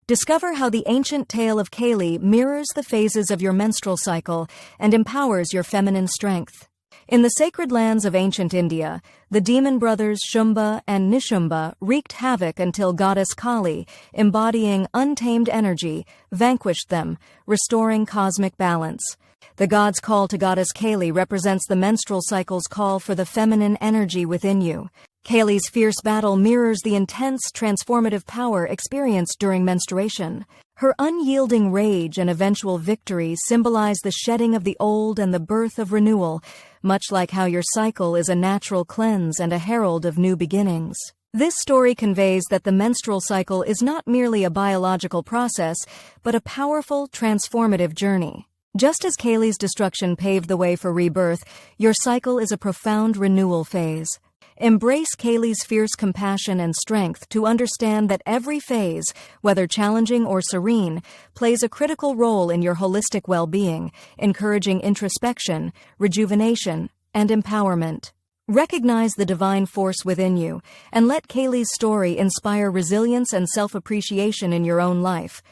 Discover how the ancient tale of Kali mirrors the phases of your menstrual cycle and empowers your feminine strength. In the sacred lands of ancient India, the demon brothers Shumbha and Nishumbha wreaked havoc until goddess Kali, embodying untamed energy, vanquished them, restoring cosmic balance. The god's call to goddess Kali represents the menstrual cycle's call for the feminine energy within you. Kali's fierce battle mirrors the intense, transformative power experienced during menstruation. Her unyielding rage and eventual victory symbolize the shedding of the old and the birth of renewal, much like how your cycle is a natural cleanse and a herald of new beginnings. This story conveys that the menstrual cycle is not merely a biological process, but a powerful, transformative journey. Just as Kali's destruction paved the way for rebirth, your cycle is a profound renewal phase. Embrace Kali's fierce compassion and strength to understand that every phase, whether challenging or serene, plays a critical role in your holistic well-being, encouraging introspection, rejuvenation, and empowerment. Recognize the divine force within you, and let Kali's story inspire resilience and self-appreciation in your own life.